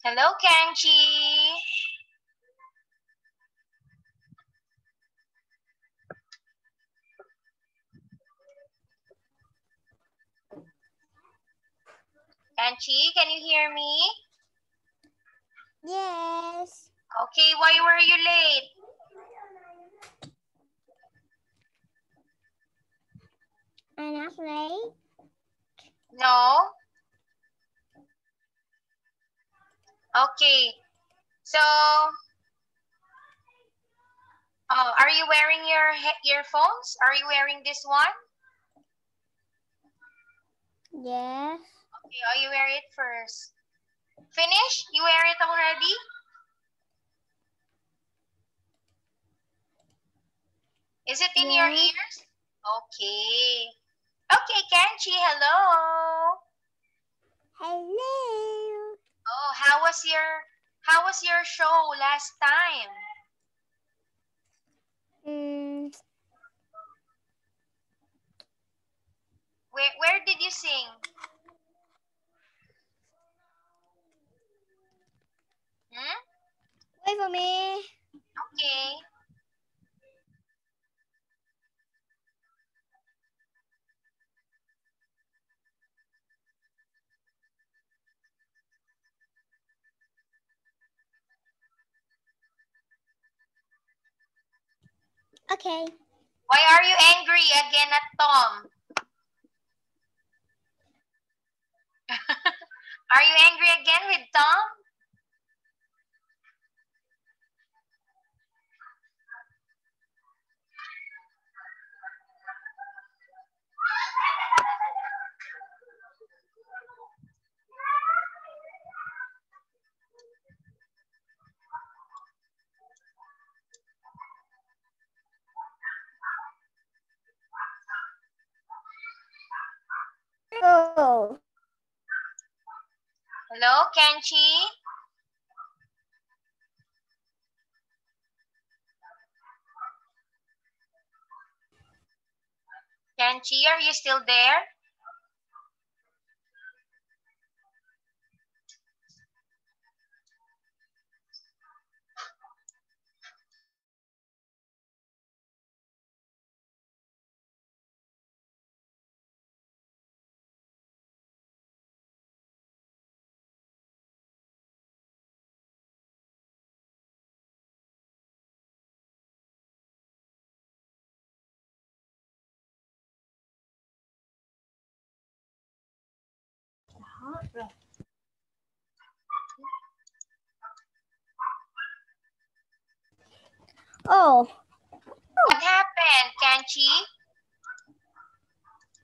Hello, Kenchi. Kenchi, can you hear me? Yes. Okay, why were you late? I'm not late. No? Okay. So, are you wearing your earphones? Are you wearing this one? Yes. Okay, you wear it first. Finish? You wear it already? Is it in your Yes. ears? Okay. Okay, Kenchi, hello. Hello. Oh, how was your show last time? Where did you sing? Hmm? Wait for me. Okay. Okay. Why are you angry again at Tom? Are you angry again with Tom? Oh. Hello, Kenchi? Kenchi, are you still there? Oh. What happened, Kenchi?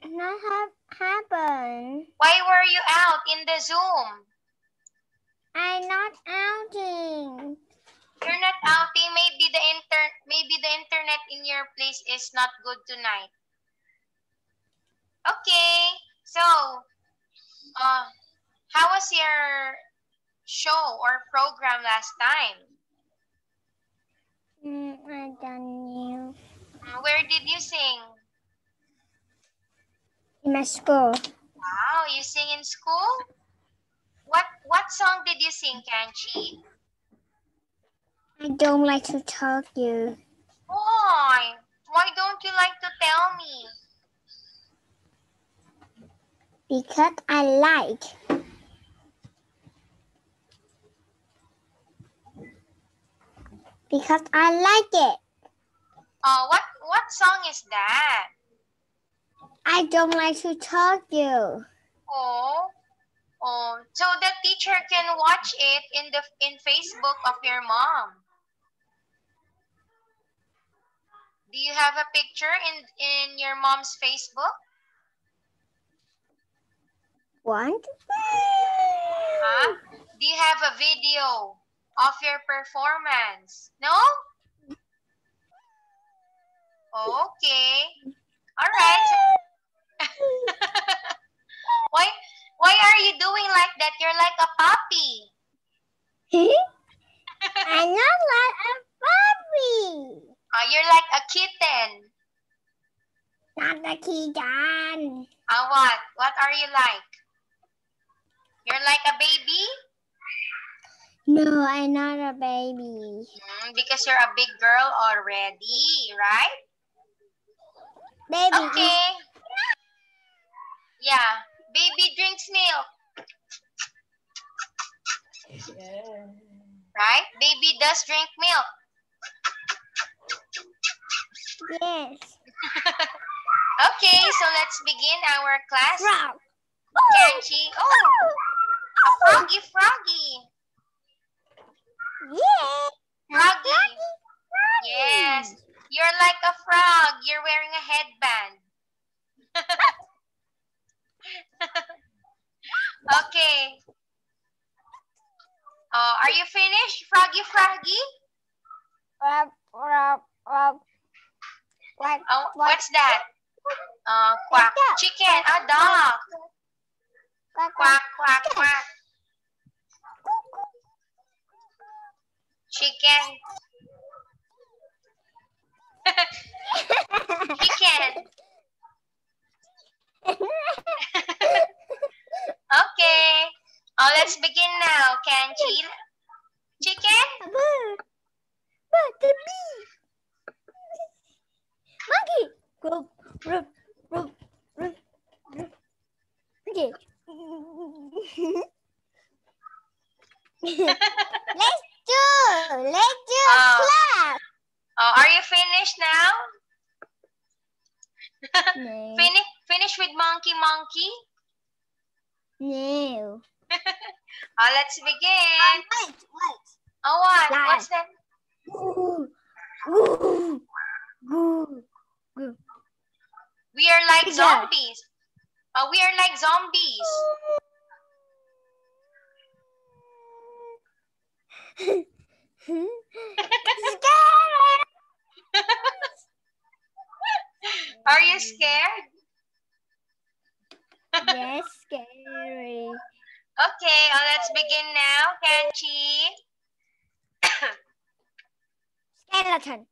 Not happened. Why were you out in the Zoom? I'm not outing. You're not outing. Maybe the internet in your place is not good tonight. Okay. So, how was your show or program last time? I don't know. Where did you sing? In my school. Wow, you sing in school? What song did you sing, Kenchi? I don't like to talk you. Why? Why don't you like to tell me? Because I like. Because I like it. What song is that? I don't like to talk you. Oh, so the teacher can watch it in Facebook of your mom. Do you have a picture in your mom's Facebook? What? Huh? Do you have a video of your performance? No? Okay. All right. Why are you doing like that? You're like a puppy. I'm not like a puppy. You're like a kitten. Not a kitten. What? What are you like? You're like a baby? No, I'm not a baby. Because you're a big girl already, right? Baby Okay. Yeah. Baby drinks milk. Yeah. Right? Baby does drink milk. Yes. Okay, so let's begin our class. Frog. Kenchi. Oh, a froggy froggy. Yeah. Froggy. Yes. You're like a frog. You're wearing a headband. Okay. Are you finished, Froggy Froggy? Oh, what's that? Quack. Chicken. A dog. Quack, quack, quack. Chicken. Chicken. Okay. Let's begin now. Kenchi. Chicken? The bee. Monkey. Rup, rup, rup, rup, rup. Okay. Let's do class. Are you finished now? No. Finish with monkey monkey? No. Let's begin. Wait. Oh, what? Lion. What's that? We are like Tiger. zombies. We are like zombies. Are you scared? Yes, scary. Okay, let's begin now. Kenchi. Skeleton.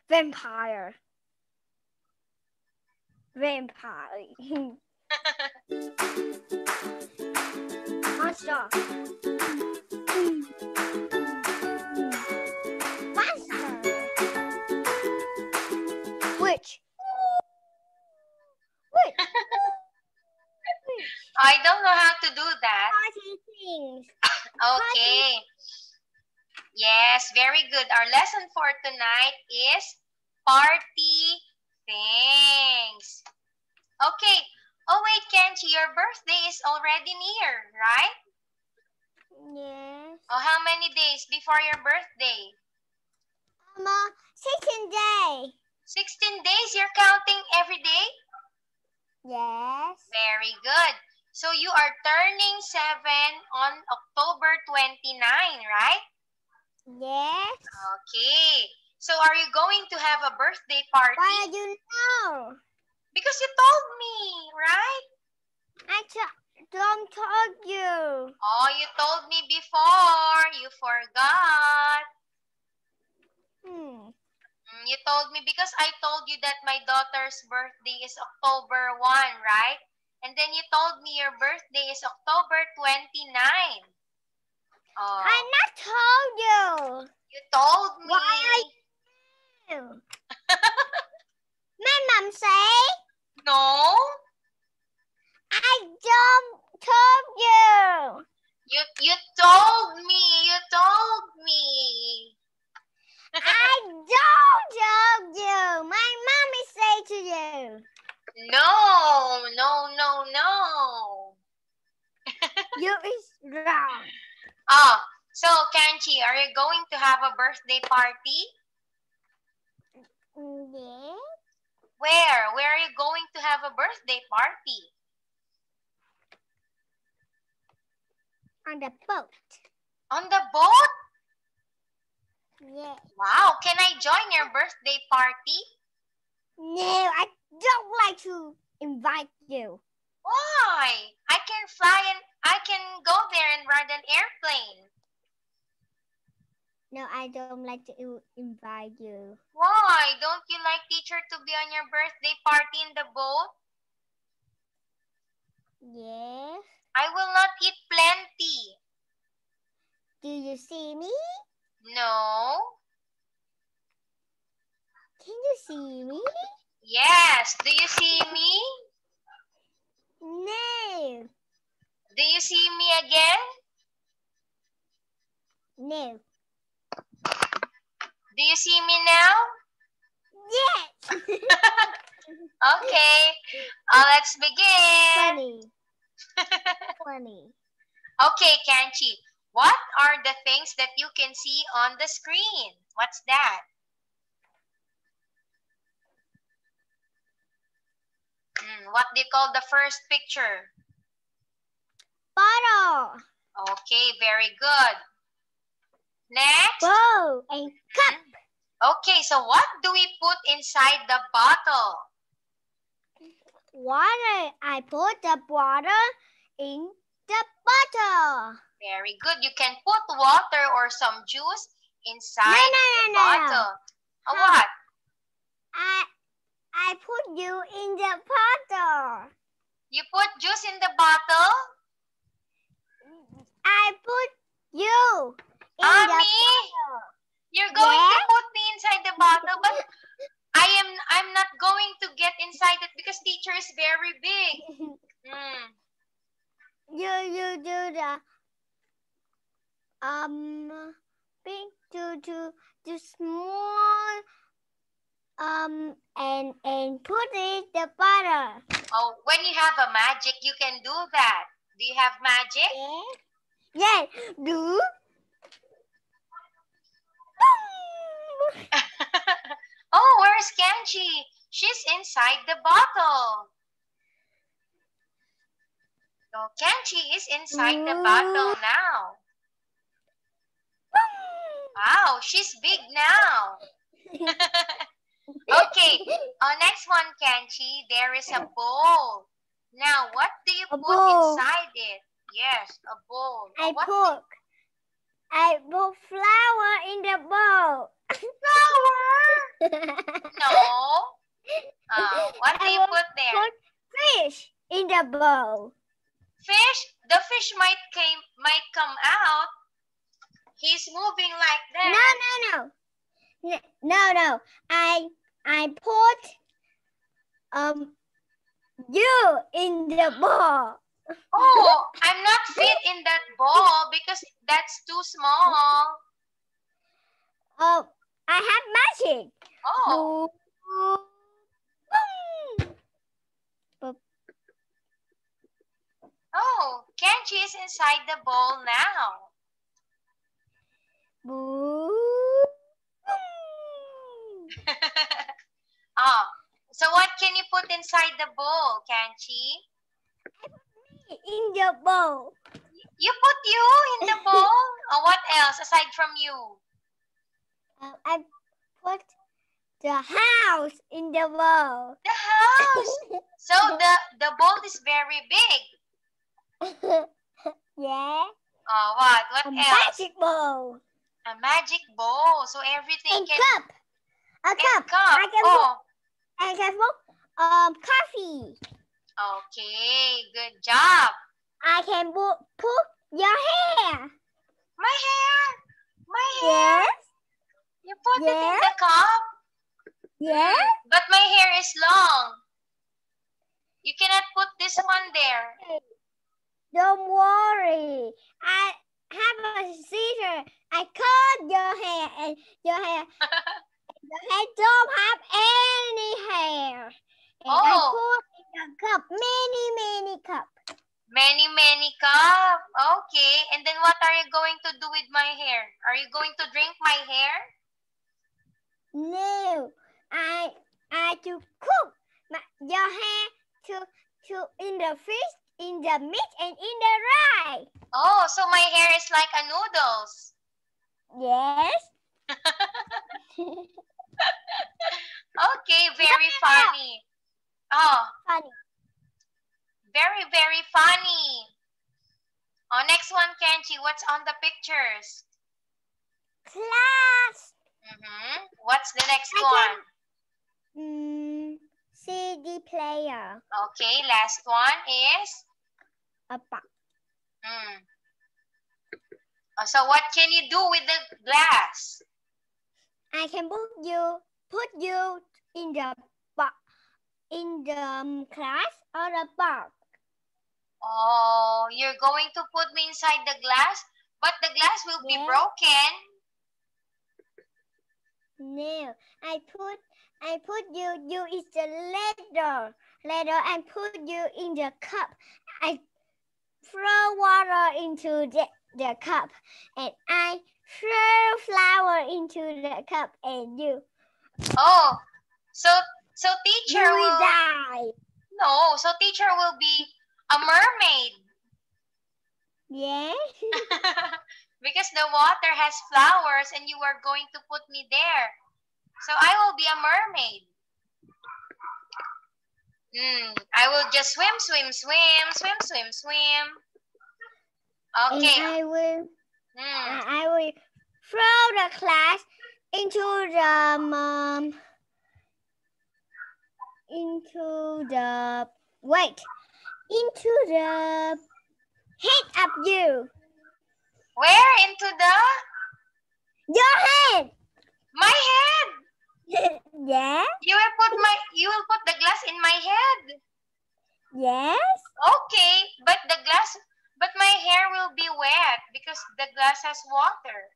Vampire. Monster. Monster. Witch. I don't know how to do that. Party things. Okay. Yes, very good. Our lesson for tonight is party things. Okay. Oh, wait, Kenchi, your birthday is already near, right? Yes. Oh, how many days before your birthday? 16 day. 16 days? You're counting every day? Yes. Very good. So you are turning 7 on October 29, right? Yes. Okay. So are you going to have a birthday party? Why do you know? Because you told me, right? I don't told you. Oh, you told me before. You forgot. You told me because I told you that my daughter's birthday is October 1, right? And then you told me your birthday is October 29. Oh. I not told you. You told me. Why are you? My mom say No. I don't told you. You told me. You told me. I don't told you. My mommy say to you. No. You is wrong. Oh, so Kenchi, are you going to have a birthday party? Yeah. Where? Where are you going to have a birthday party? On the boat. On the boat? Yeah. Wow, can I join your birthday party? No, I don't like to invite you. Why? I can fly and I can go there and ride an airplane. No, I don't like to invite you. Why? Don't you like teacher to be on your birthday party in the boat? Yes. I will not eat plenty. Do you see me? No. Can you see me? Yes. Do you see me? No. Do you see me again? No. Do you see me now? Yes. Okay. Let's begin. Funny. Funny. Okay, Kanchi. What are the things that you can see on the screen? What's that? What do you call the first picture? Bottle. Okay, very good. Next. Bowl and cup. Okay, so what do we put inside the bottle? Water. I put the water in the bottle. Very good. You can put water or some juice inside the No. bottle. What? I put you in the bottle. You put juice in the bottle? I put you in the bottle. You're going to put me inside the bottle, but I'm not going to get inside it because teacher is very big. You do the big to small and put it the bottle. Oh, when you have a magic, you can do that. Do you have magic? Yeah. Do. Oh, where's Kanchi? She's inside the bottle. So Kanchi is inside the bottle now. Wow, she's big now. Okay, next one, Kanchi. There is a bowl. Now, what do you put inside it? Yes, a bowl. I put flour in the bowl. Flour? No. What do you put there? Put fish in the bowl. Fish? The fish might come out. He's moving like that. No. I put you in the bowl. Oh, I'm not fit in that bowl because that's too small. Oh, I have magic. Oh. Oh, Kanchi is inside the bowl now. So what can you put inside the bowl, Kanchi? In the bowl. You put you in the bowl? What else aside from you? I put the house in the bowl. The house? So the bowl is very big. Yeah. What else? Magic bowl. A magic bowl. So everything cup. A cup. I can put coffee. Okay, good job. I can put your hair. My hair? Yes. You put it in the cup? Yes. But my hair is long. You cannot put this one there. Don't worry. I have a scissor. I cut your hair and your hair don't have any hair. And I put in a cup, many cup. Many cup. Okay. And then what are you going to do with my hair? Are you going to drink my hair? No. I to cook your hair to in the fish, in the meat, and in the rice. Oh, so my hair is like a noodles. Yes. Okay, very funny. Oh. Funny. Very, very funny. Oh, next one, Kanchi. What's on the pictures? Class. What's the next one? CD player. Okay, last one is? A box. Mm. So what can you do with the glass? I can put you in the class or the box. Oh, you're going to put me inside the glass, but the glass will be broken. No, I put you is the letter and put you in the cup. I throw water into the cup and I throw flour into the cup and you. Oh, so teacher you will die. No, so teacher will be a mermaid. Yeah. Because the water has flowers and you are going to put me there. So I will be a mermaid. I will just swim. Okay. And I will throw the glass into the head of you. Where? Into your head. My head. Yeah. You will put the glass in my head. Yes. Okay, but my hair will be wet because the glass has water.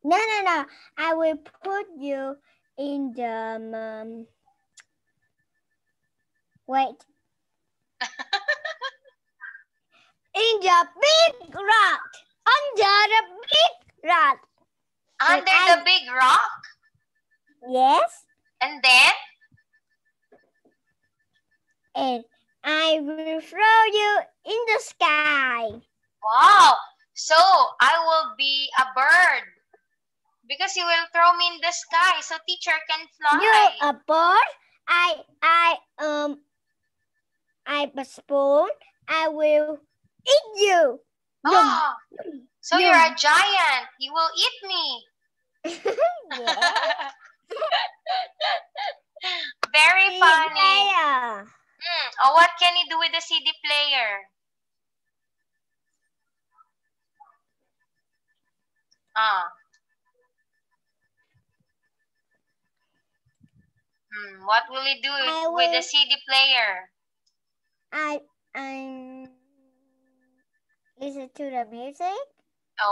No. I will put you in the wait. In the big rock. Under the big rock. Under the big rock? Yes. And then? And I will throw you in the sky. Wow. So I will be a bird. Because you will throw me in the sky so teacher can fly. You're a bird. I'm a spoon. I will eat you. Oh, so you're a giant. You will eat me. Very funny. Oh, what can you do with the CD player? What will you do with the CD player? I listen to the music.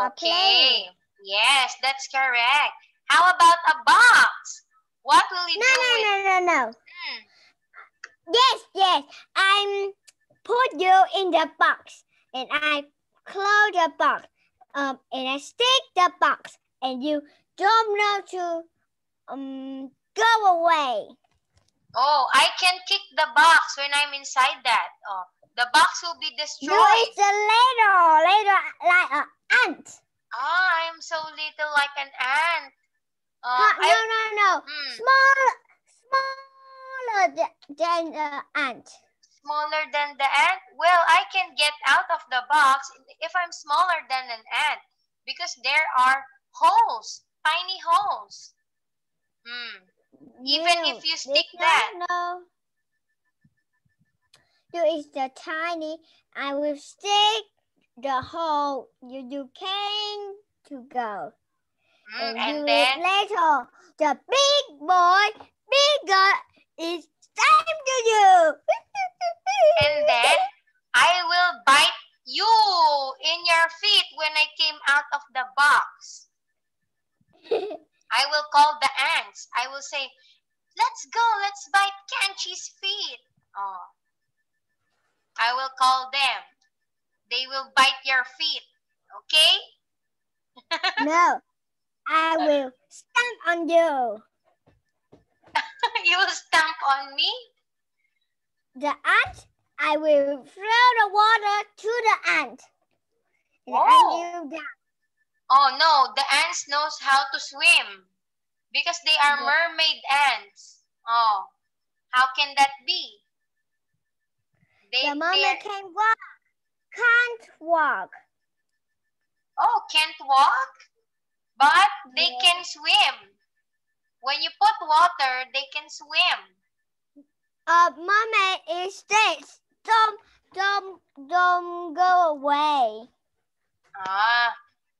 Okay. Yes, that's correct. How about a box? What will you do with... No. Yes. I put you in the box and I close the box. And I stick the box and you don't know to go away. Oh, I can kick the box when I'm inside that. Oh, the box will be destroyed. No, it's a later like an ant. I'm so little like an ant. No. Smaller than the ant. Smaller than the ant? Well, I can get out of the box if I'm smaller than an ant because there are holes, tiny holes. Even if you stick that. No. You is the tiny. I will stick the hole. You can to go. And then later, the big boy, bigger is time to you. And then I will bite you in your feet when I came out of the box. I will call the ants. I will say, let's go, let's bite Kanchi's feet. Oh. I will call them. They will bite your feet. Okay? No. I will stamp on you. You will stamp on me? The ant, I will throw the water to the ant. Oh no, the ants knows how to swim because they are mermaid ants. Oh, how can that be? The mermaid can't walk. Oh, can't walk? But they can swim. When you put water, they can swim. Mermaid is dead. don't go away.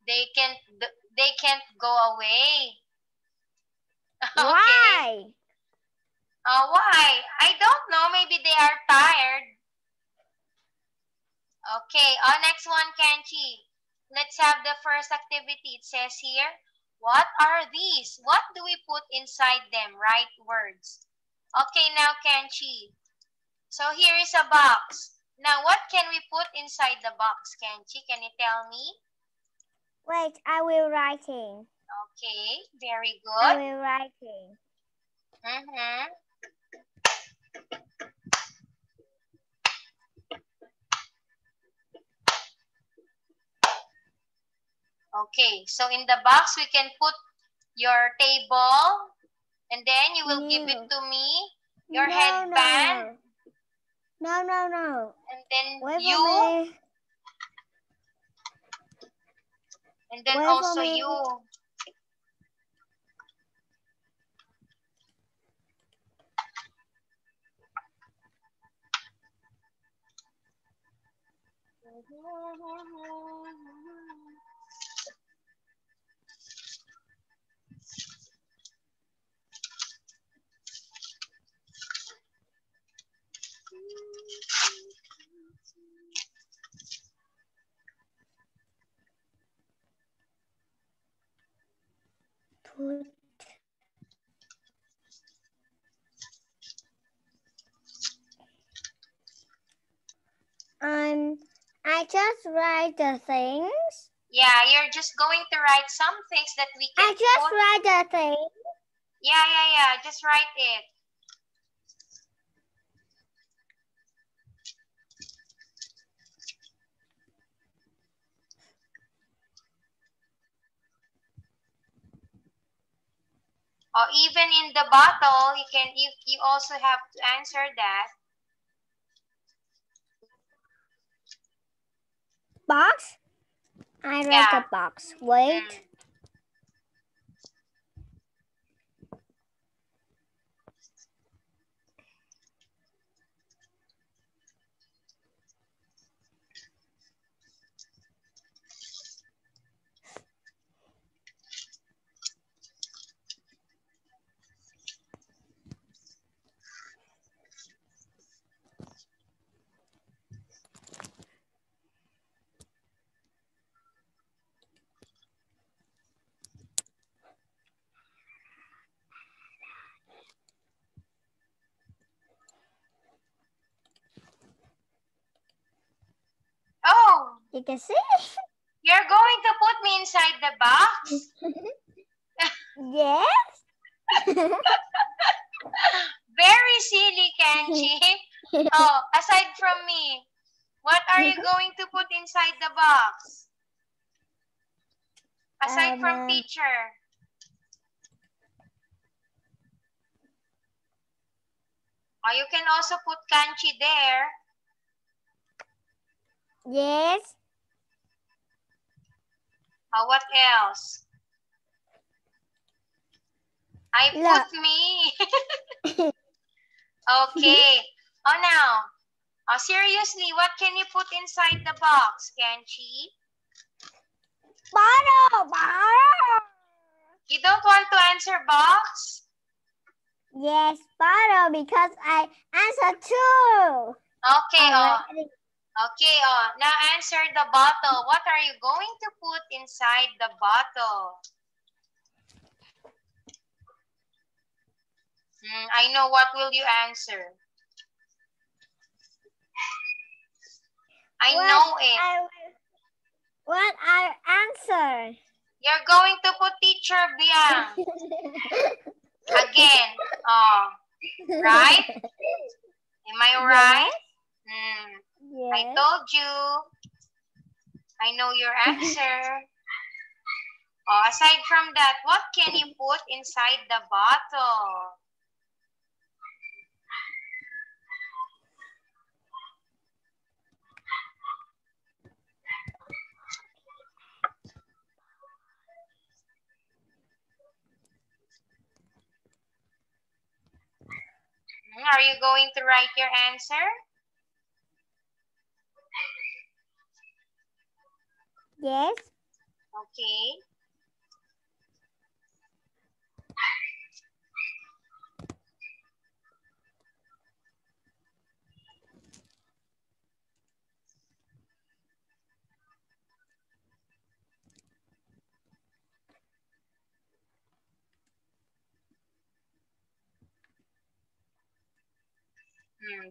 They can't go away. Okay. Why? Why? I don't know. Maybe they are tired. Okay. Next one, Kenchi. Let's have the first activity. It says here, what are these? What do we put inside them? Write words. Okay, now Kenchi. So here is a box. Now, what can we put inside the box, Kenchi? Can you tell me? Wait, I will writing. Okay, very good. I will writing. Okay, so in the box, we can put your table, and then you will give it to me, your headband. No. And then Wait you. And then Wait also you. Put. I just write the things. Yeah, you're just going to write some things that we can I just write the things. Yeah. Just write it. Or even in the bottle, you also have to answer that. Box? I write the box. Wait. Oh! You can see? You're going to put me inside the box? Yes. Very silly, Kenchi. Aside from me, what are you going to put inside the box? Aside from teacher. You can also put Kanchi there. Yes. What else? I put me. Okay. Now. Seriously, what can you put inside the box, Kenchi? Bottle. You don't want to answer box? Yes, bottle, because I answered two. Okay. Okay. Now answer the bottle. What are you going to put inside the bottle? I know what will you answer. I know it. What I answer? You're going to put teacher Biang. Again. Right? Am I right? Yes. I told you. I know your answer. Aside from that, what can you put inside the bottle? Are you going to write your answer? Yes. Okay.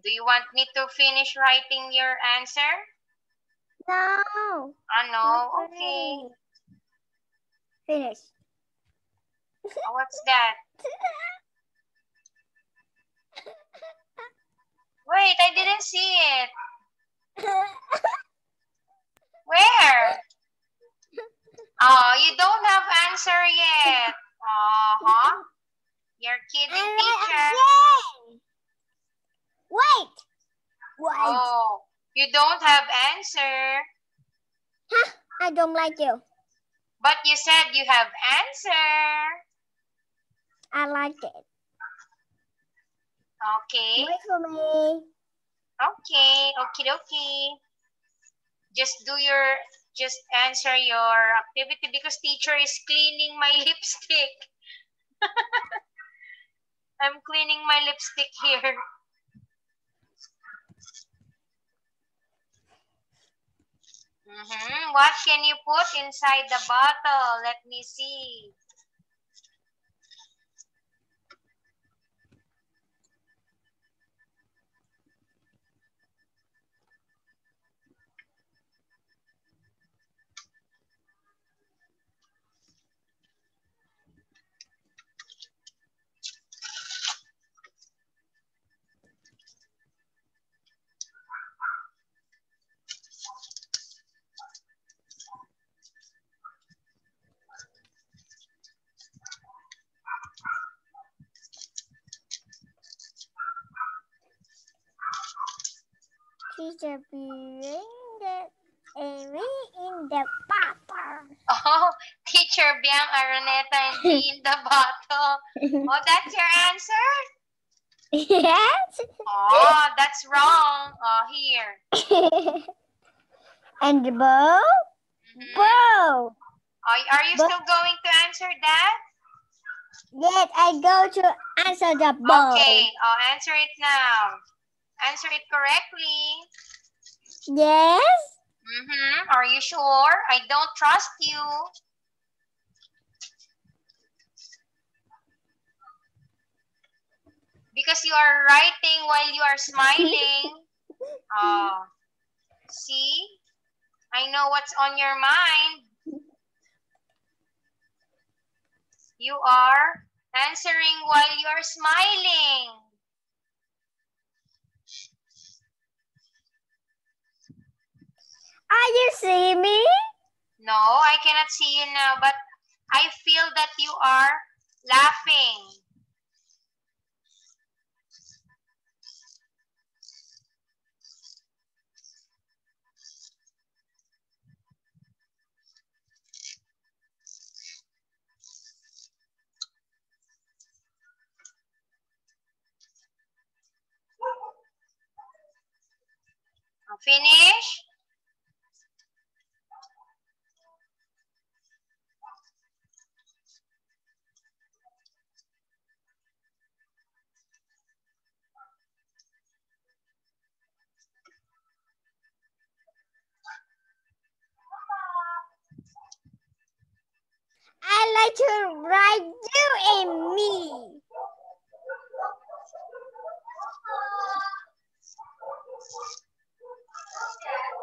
Do you want me to finish writing your answer? No. No? Okay. Finish. Oh, what's that? Wait, I didn't see it. Where? Oh, you don't have answer yet. You're kidding, teacher. Wait. Oh, you don't have answer. Huh? I don't like you. But you said you have answer. I like it. Okay. Wait for me. Okay. Okay. Just answer your activity because teacher is cleaning my lipstick. I'm cleaning my lipstick here. What can you put inside the bottle? Let me see. Teacher, bring in the bottle. Oh, Teacher Biang, Araneta, and D in the bottle. Oh, that's your answer? Yes. Oh, that's wrong. Oh, here. And the bow? Bow. Are you still going to answer that? Yes, I go to answer the bow. Okay, I'll answer it now. Answer it correctly. Yes. Are you sure? I don't trust you. Because you are writing while you are smiling. See? I know what's on your mind. You are answering while you are smiling. Are you seeing me? No, I cannot see you now, but I feel that you are laughing. Finish? I like to write you and me.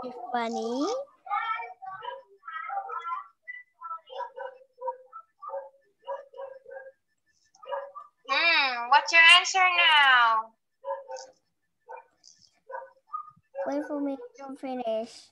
It's funny. What's your answer now? Wait for me to finish.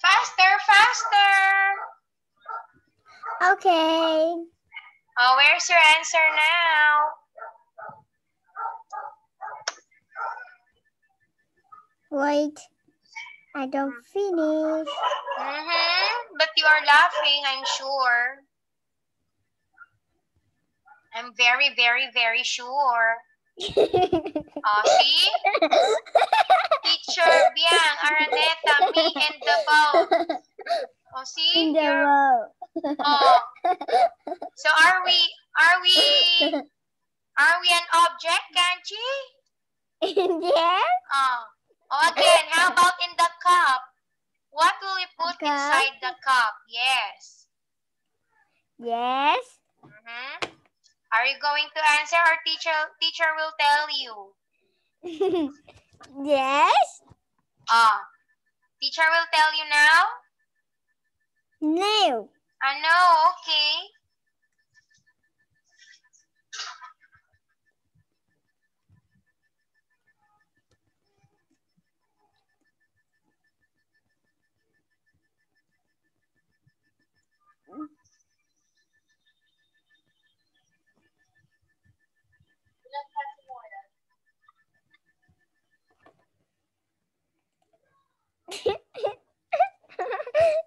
Faster, faster. Okay. Where's your answer now? wait. I don't finish. But you are laughing, I'm sure. I'm very, very, very sure. See? Teacher Biang, Araneta, me, and the boat. See? In the boat. So are we an object, Kanchi? Yes. Again, how about in the cup? What will we put inside the cup? Yes. Yes. Are you going to answer, or teacher will tell you? Yes. Teacher will tell you now? No. No, okay.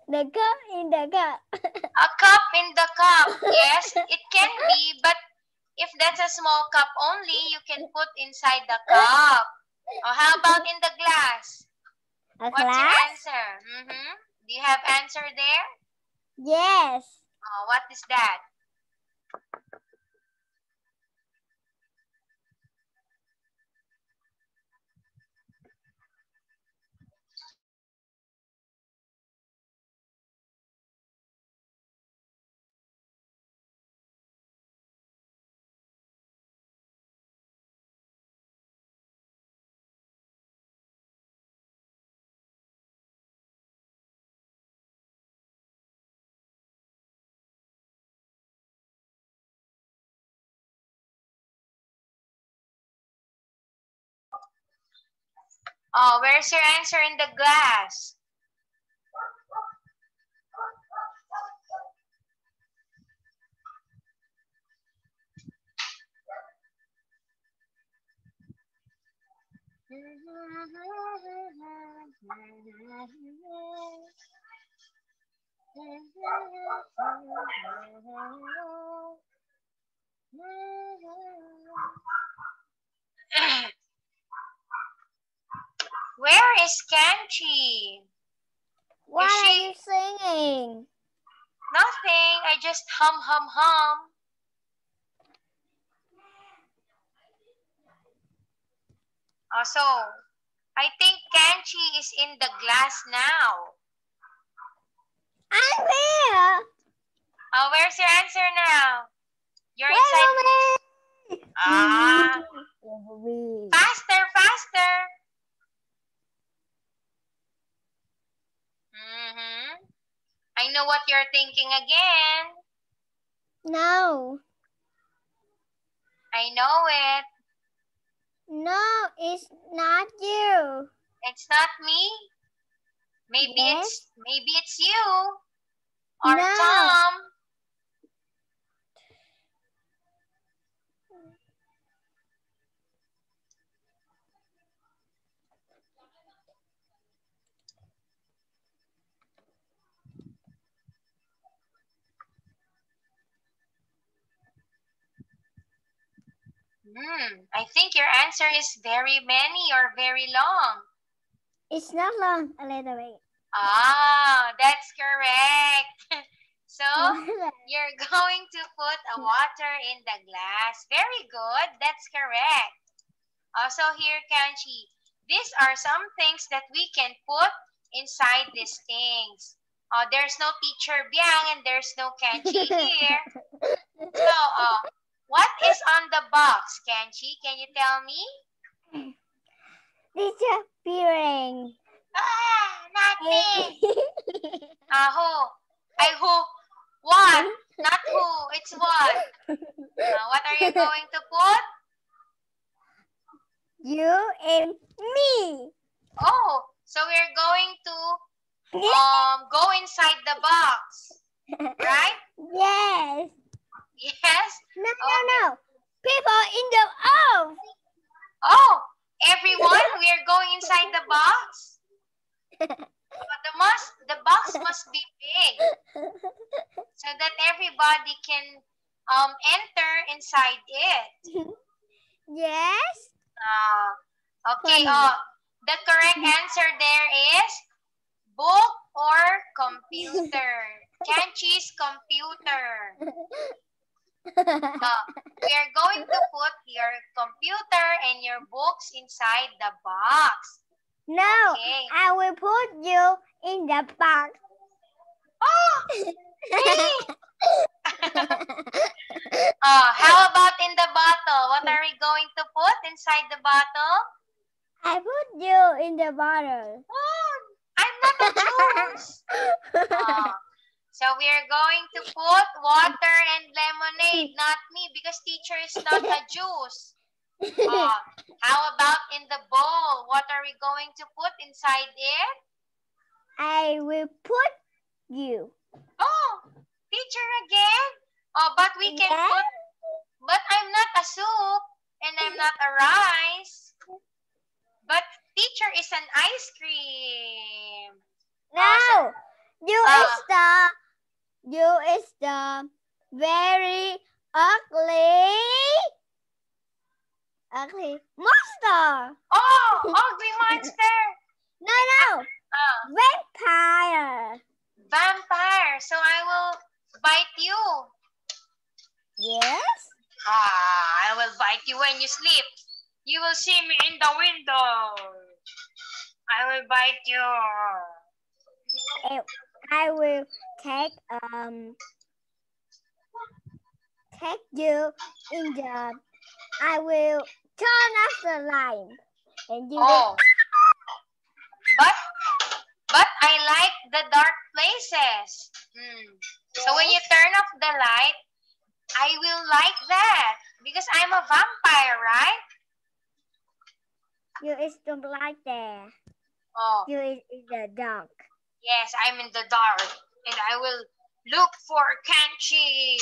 The cup in the cup. A cup in the cup. Yes, it can be, but if that's a small cup only, you can put inside the cup. How about in the glass? What's your answer? Do you have answer there? Yes. What is that? Where's your answer in the glass? Where is Kanchi? What are you singing? Nothing. I just hum. So, I think Kanchi is in the glass now. I'm here. Where's your answer now? You're Wait inside. Faster. I know what you're thinking again. No. I know it. No, it's not you. It's not me. Maybe it's you. Or no. Tom. I think your answer is very many or very long. It's not long, a little bit. That's correct. So, you're going to put a water in the glass. Very good. That's correct. Also here, Kanchi, these are some things that we can put inside these things. There's no teacher Biang and there's no Kanchi here. So, what is on the box, Kanchi? Can you tell me? Disappearing. Nothing. What? Not who. It's what? What are you going to put? You and me. So we're going to go inside the box, right? Yes. Yes. No. People in the Everyone, we are going inside the box. The box must be big so that everybody can enter inside it. Yes. Okay. The correct answer there is book or computer. Kenchi's computer. We are going to put your computer and your books inside the box. No, okay. I will put you in the box. Oh, how about in the bottle? What are we going to put inside the bottle? I put you in the bottle. Oh, I'm not a juice. So we are going to put water and lemonade, not me, because teacher is not a juice. How about in the bowl? What are we going to put inside it? I will put you. Oh, teacher again? But we can put, but I'm not a soup and I'm not a rice. But teacher is an ice cream. No, you is the very ugly monster. Oh, ugly monster. No. Vampire. Vampire. So I will bite you. Yes. I will bite you when you sleep. You will see me in the window. I will bite you. I will take you in the. I will turn off the light, and you will. But I like the dark places. So when you turn off the light, I will like that because I'm a vampire, right? You is don't like that. Oh. You is in the dark. Yes, I'm in the dark, and I will look for Kenchi,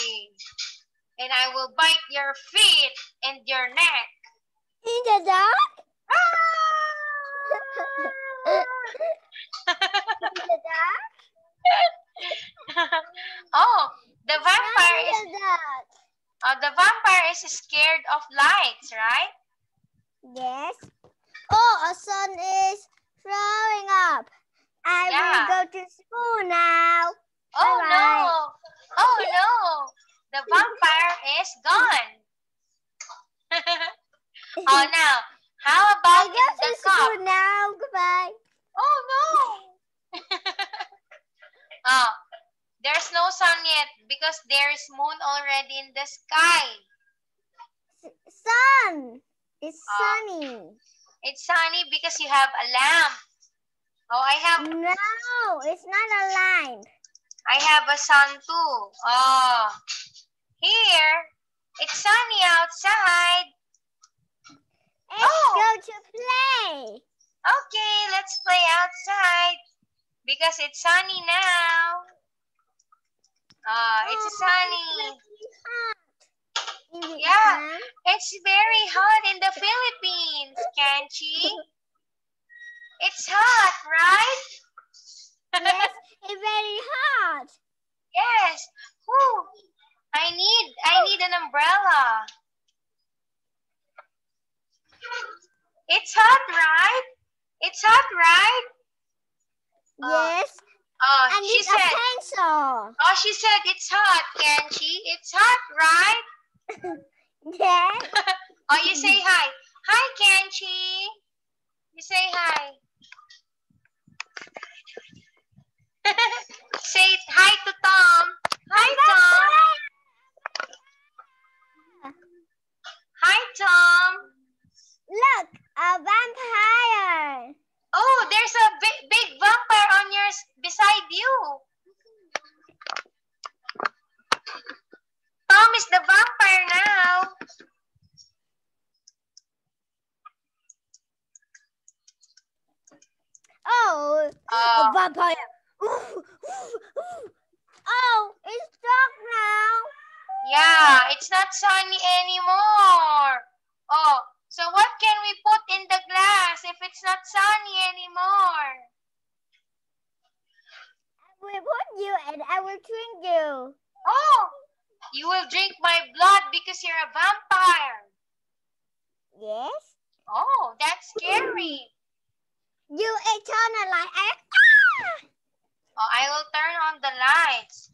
and I will bite your feet and your neck. In the dark? In the dark? Oh, the vampire is scared of lights, right? Yes. Oh, a sun is flowing up. I will go to school now. Oh, bye-bye. No. Oh, no. The vampire is gone. Oh, now, how about in the cup? School now. Goodbye. Oh, no. Oh, there's no sun yet because there's moon already in the sky. Sun. It's sunny. It's sunny because you have a lamp. Oh, I have... No, it's not a lamp. I have a sun too. Oh, here, it's sunny outside. Let's go to play. Okay, let's play outside because it's sunny now. It's sunny. Yeah, it's very hot in the Philippines, Kenchi. It's hot, right? Yes, it's very hot. Yes. Whew. I need an umbrella. It's hot, right? It's hot, right? Yes. And she said, a pencil. Oh, she said it's hot, Kenchi. It's hot, right? Yes. Oh, you say hi. Hi, Kenchi. You say hi. Say hi to Tom. Hi, Tom. Hi, Tom. Look, a vampire. Oh, there's a big vampire on beside you. Tom is the vampire now. Oh, a vampire. Oh, it's dark now. Yeah, it's not sunny anymore. Oh, so what can we put in the glass if it's not sunny anymore? you and I will drink you. Oh, you will drink my blood because you're a vampire. Yes. Oh, that's scary. You eternal life. Oh, I will turn on the lights.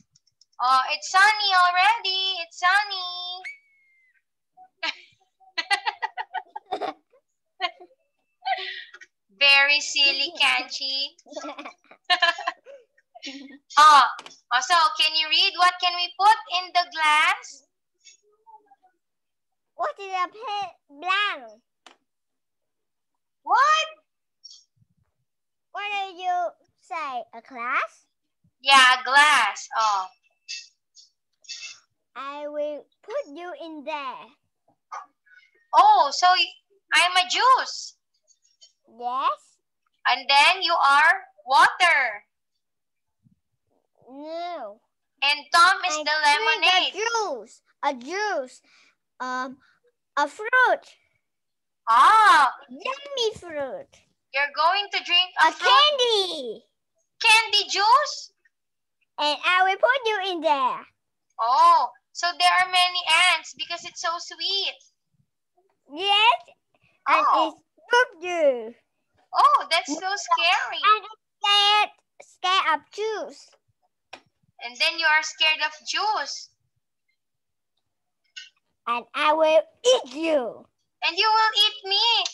Oh, it's sunny already. It's sunny. Very silly, Kanchi. So can you read what can we put in the glass? What is a blank? What? What do you say? A glass? Yeah, glass. Oh. I will put you in there. Oh, so I'm a juice. Yes. And then you are water. No. And Tom is the lemonade. A juice. A fruit. Ah. Yummy fruit. You're going to drink a fruit. Candy. Candy juice? And I will put you in there. Oh, so there are many ants because it's so sweet. Yes. And it's good juice. Oh, that's so scary. And it's scared of juice. And then you are scared of juice. And I will eat you. And you will eat me.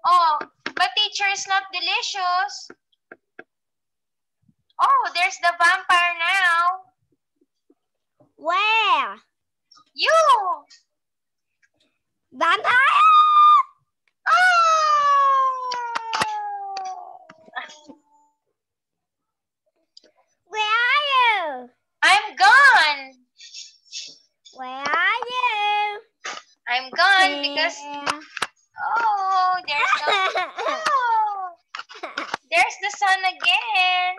Oh, but teacher, is not delicious. Oh, there's the vampire now. Where? You. Vampire! Oh. Where are you? I'm gone. Where are you? I'm gone because oh, there's no there's the sun again.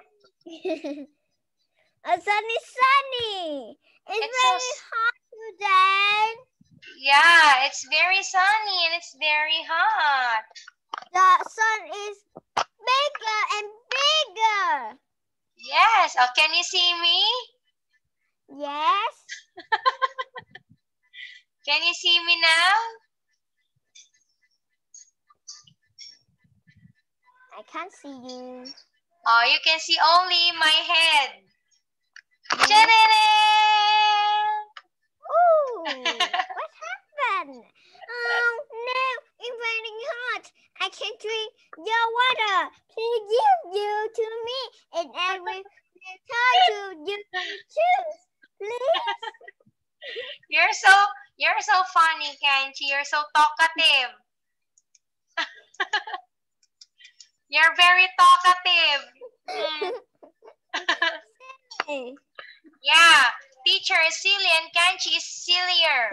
A sunny. It's so very hot today. Yeah, it's very sunny and it's very hot. The sun is bigger and bigger. Yes. Oh, can you see me? Yes. Can you see me now? I can't see you. Oh, you can see only my head. Yes. Ooh, what happened? Oh no, it's very hot. I can't drink your water. Please give you to me and I will tell you choose. Please. You're so funny, Kanchi. You're so talkative. You're very talkative. Yeah, teacher is silly and Kanchi is sillier.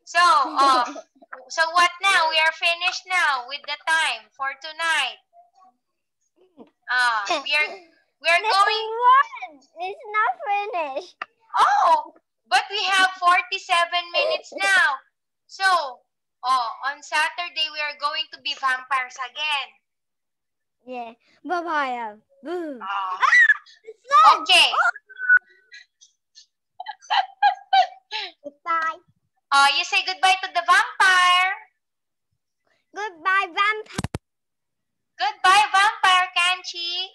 So what now? We are finished now with the time for tonight. We are going. It's not finished. Oh, but we have 47 minutes now. So, on Saturday we are going to be vampires again. Yeah, vampire. Boom. Okay. Goodbye. You say goodbye to the vampire. Goodbye, vampire. Goodbye, vampire, Kanchi.